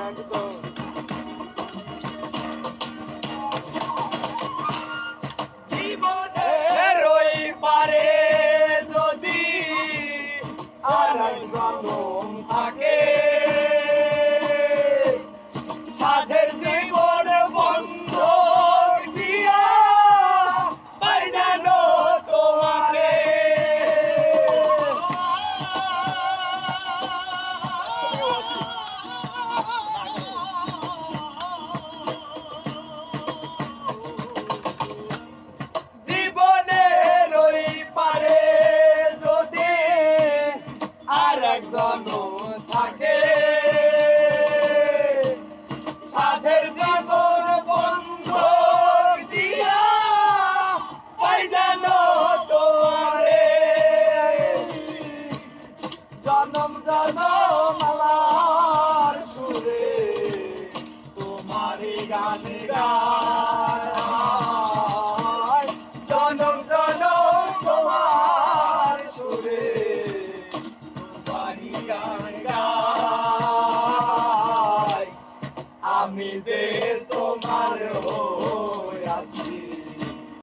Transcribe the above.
একদম জীবনের ওই পারে যদি আর এক জনম থাকে, সাধের জীবন বন্ধক দিয়া পাই যেন তোমারে। জীবনের ওই পারে যদি আর এক জনম থাকে, সাধের জীবন বন্ধক দিয়া পাই যেন তোমারে। জনম জনম আমার সুরে তোমারই গান গায়, জনম জনম তোমার সুরে তোমারই গান গায়। আমি যে তোমার